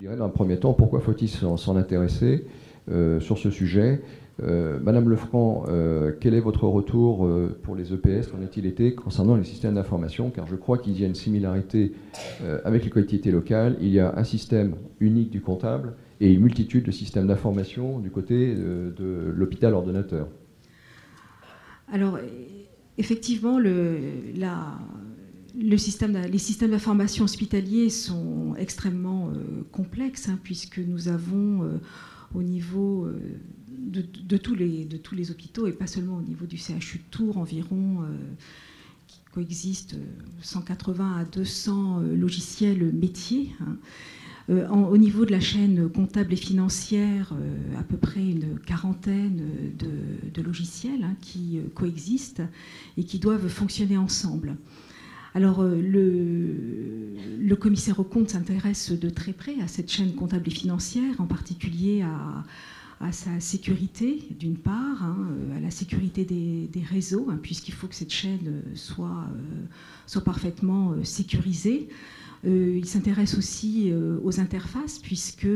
Dans un premier temps, pourquoi faut-il s'en intéresser sur ce sujet? Madame Lefranc, quel est votre retour pour les EPS? Qu'en est-il été concernant les systèmes d'information? Car je crois qu'il y a une similarité avec les collectivités locales. Il y a un système unique du comptable et une multitude de systèmes d'information du côté de l'hôpital ordonnateur. Alors, effectivement, les systèmes d'information hospitaliers sont extrêmement complexes, hein, puisque nous avons au niveau de tous les hôpitaux, et pas seulement au niveau du CHU de Tours, environ qui coexistent 180 à 200 logiciels métiers, hein. Au niveau de la chaîne comptable et financière, à peu près une quarantaine de logiciels, hein, qui coexistent et qui doivent fonctionner ensemble. Alors, le commissaire aux comptes s'intéresse de très près à cette chaîne comptable et financière, en particulier à sa sécurité, d'une part, hein, à la sécurité des réseaux, hein, puisqu'il faut que cette chaîne soit parfaitement sécurisée. Il s'intéresse aussi aux interfaces, puisque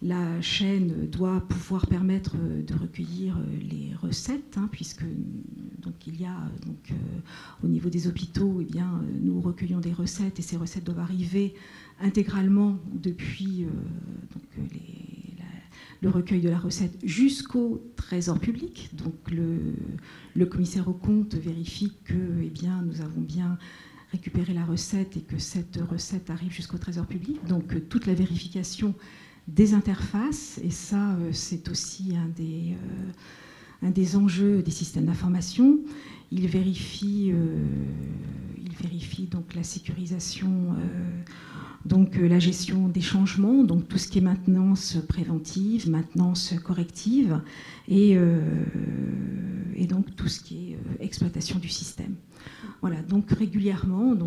la chaîne doit pouvoir permettre de recueillir les recettes, hein, puisque donc, il y a au niveau des hôpitaux, nous recueillons des recettes, et ces recettes doivent arriver intégralement depuis le recueil de la recette jusqu'au trésor public. Donc le commissaire aux comptes vérifie que nous avons bien récupérer la recette et que cette recette arrive jusqu'au trésor public. Donc toute la vérification des interfaces, et ça c'est aussi un des enjeux des systèmes d'information. Il vérifie donc la sécurisation, la gestion des changements, donc tout ce qui est maintenance préventive, maintenance corrective, et donc tout ce qui est exploitation du système. Voilà, donc régulièrement,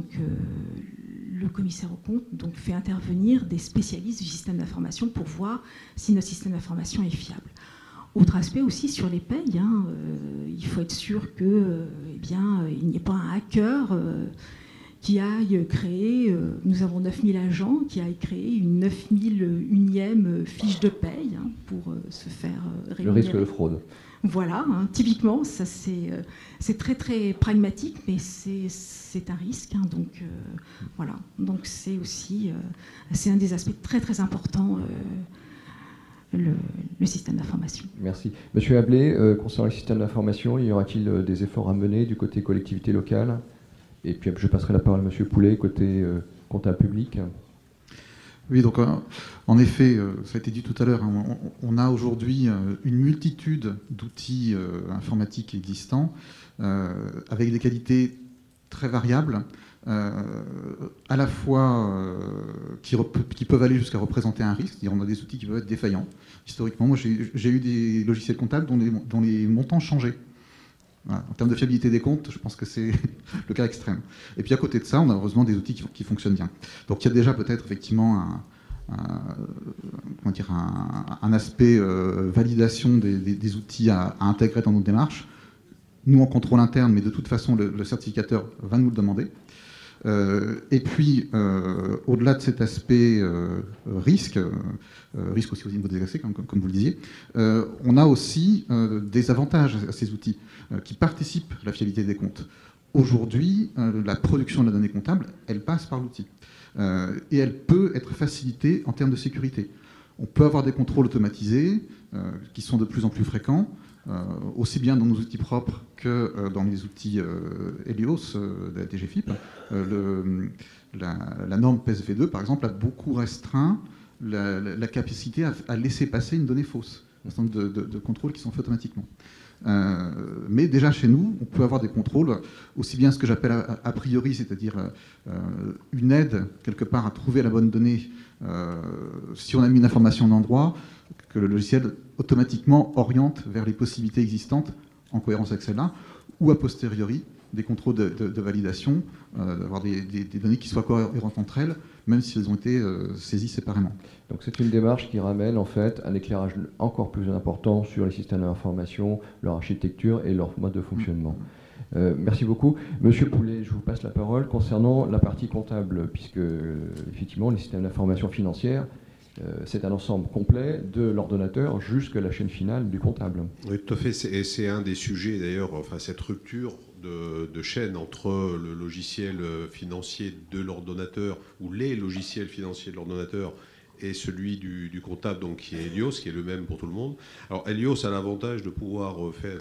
le commissaire aux comptes fait intervenir des spécialistes du système d'information pour voir si notre système d'information est fiable. Autre aspect aussi sur les payes, hein, il faut être sûr que, il n'y ait pas un hacker qui aille créer, nous avons 9000 agents, qui aille créer une 9001e fiche de paye, hein, pour se faire rémunérer. Le risque de fraude. Voilà, hein, typiquement, ça c'est très très pragmatique, mais c'est un risque, hein, voilà. Donc c'est aussi c'est un des aspects très très importants, le système d'information. Merci. Monsieur Ablé, concernant le système d'information, y aura-t-il des efforts à mener du côté collectivité locale? Et puis je passerai la parole à Monsieur Poulet, côté comptable public. Oui, donc en effet, ça a été dit tout à l'heure, hein, on a aujourd'hui une multitude d'outils informatiques existants, avec des qualités très variables, à la fois qui peuvent aller jusqu'à représenter un risque, c'est-à-dire on a des outils qui peuvent être défaillants. Historiquement, moi j'ai eu des logiciels comptables dont les montants changeaient. Voilà. En termes de fiabilité des comptes, je pense que c'est le cas extrême. Et puis à côté de ça, on a heureusement des outils qui fonctionnent bien. Donc il y a déjà peut-être effectivement un aspect validation des outils à intégrer dans notre démarche. Nous en contrôle interne, mais de toute façon le certificateur va nous le demander. Et puis, au-delà de cet aspect risque aussi au niveau des accès, comme vous le disiez, on a aussi des avantages à ces outils qui participent à la fiabilité des comptes. Aujourd'hui, la production de la donnée comptable, elle passe par l'outil. Et elle peut être facilitée en termes de sécurité. On peut avoir des contrôles automatisés qui sont de plus en plus fréquents, aussi bien dans nos outils propres que dans les outils Helios de la DGFiP. La norme PSV2, par exemple, a beaucoup restreint la capacité à laisser passer une donnée fausse. Un certain nombre de contrôles qui sont faits automatiquement. Mais déjà chez nous, on peut avoir des contrôles, aussi bien ce que j'appelle a priori, c'est-à-dire une aide quelque part à trouver la bonne donnée si on a mis une information en endroit, que le logiciel automatiquement oriente vers les possibilités existantes en cohérence avec celle-là, ou a posteriori des contrôles de validation, d'avoir des données qui soient cohérentes entre elles, même si elles ont été saisies séparément. Donc c'est une démarche qui ramène en fait un éclairage encore plus important sur les systèmes d'information, leur architecture et leur mode de fonctionnement. Merci beaucoup. Monsieur Poulet, je vous passe la parole concernant la partie comptable, puisque effectivement, les systèmes d'information financière, c'est un ensemble complet de l'ordonnateur jusqu'à la chaîne finale du comptable. Oui, tout à fait. C'est un des sujets, d'ailleurs, enfin, cette rupture de chaîne entre le logiciel financier de l'ordonnateur, ou les logiciels financiers de l'ordonnateur, et celui du comptable, donc, qui est Helios, qui est le même pour tout le monde. Alors Helios a l'avantage de pouvoir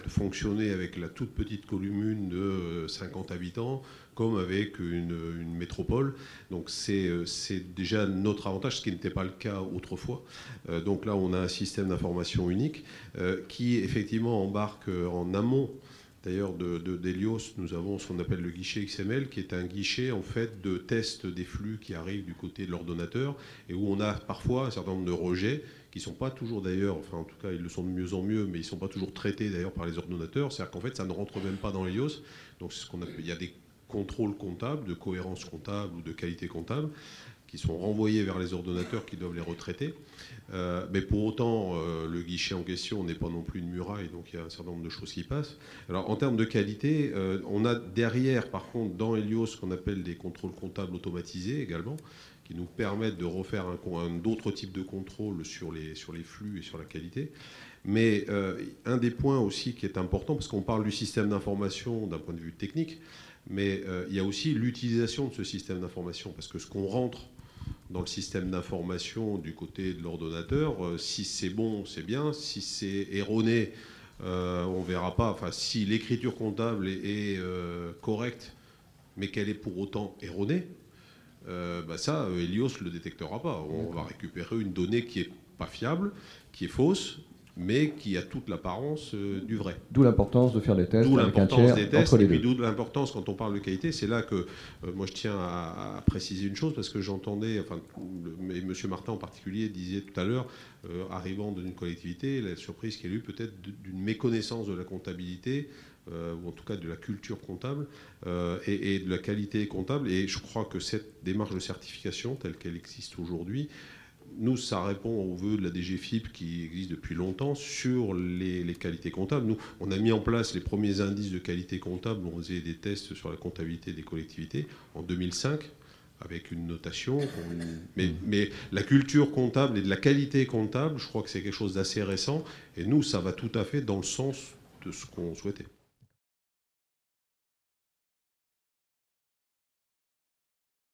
fonctionner avec la toute petite commune de 50 habitants, comme avec une métropole. Donc c'est déjà notre avantage, ce qui n'était pas le cas autrefois. Donc là, on a un système d'information unique qui, effectivement, embarque en amont. D'ailleurs, d'Helios, nous avons ce qu'on appelle le guichet XML, qui est un guichet en fait de test des flux qui arrivent du côté de l'ordonnateur, et où on a parfois un certain nombre de rejets qui ne sont pas toujours d'ailleurs, enfin en tout cas ils le sont de mieux en mieux, mais ils ne sont pas toujours traités d'ailleurs par les ordonnateurs. C'est-à-dire qu'en fait ça ne rentre même pas dans Helios. Donc c'est ce qu'on appelle, il y a des contrôles comptables, de cohérence comptable ou de qualité comptable, qui sont renvoyés vers les ordonnateurs qui doivent les retraiter. Mais pour autant, le guichet en question n'est pas non plus une muraille, donc il y a un certain nombre de choses qui passent. Alors en termes de qualité, on a derrière, par contre, dans Helios, ce qu'on appelle des contrôles comptables automatisés également, qui nous permettent de refaire d'autres types de contrôles sur les flux et sur la qualité. Mais un des points aussi qui est important, parce qu'on parle du système d'information d'un point de vue technique, mais il y a aussi l'utilisation de ce système d'information, parce que ce qu'on rentre dans le système d'information du côté de l'ordonnateur, si c'est bon, c'est bien. Si c'est erroné, on ne verra pas. Enfin, si l'écriture comptable est correcte, mais qu'elle est pour autant erronée, ça, Helios ne le détectera pas. On va récupérer une donnée qui n'est pas fiable, qui est fausse, mais qui a toute l'apparence du vrai. D'où l'importance de faire des tests avec un tiers entre les deux. Et puis d'où l'importance, quand on parle de qualité, c'est là que moi je tiens à préciser une chose, parce que j'entendais, enfin, et M. Martin en particulier disait tout à l'heure, arrivant d'une collectivité, la surprise qu'il y a eu peut-être d'une méconnaissance de la comptabilité, ou en tout cas de la culture comptable, et de la qualité comptable. Et je crois que cette démarche de certification, telle qu'elle existe aujourd'hui, nous, ça répond aux vœux de la DGFiP qui existe depuis longtemps sur les qualités comptables. Nous, on a mis en place les premiers indices de qualité comptable. On faisait des tests sur la comptabilité des collectivités en 2005 avec une notation. Mais la culture comptable et de la qualité comptable, je crois que c'est quelque chose d'assez récent. Et nous, ça va tout à fait dans le sens de ce qu'on souhaitait.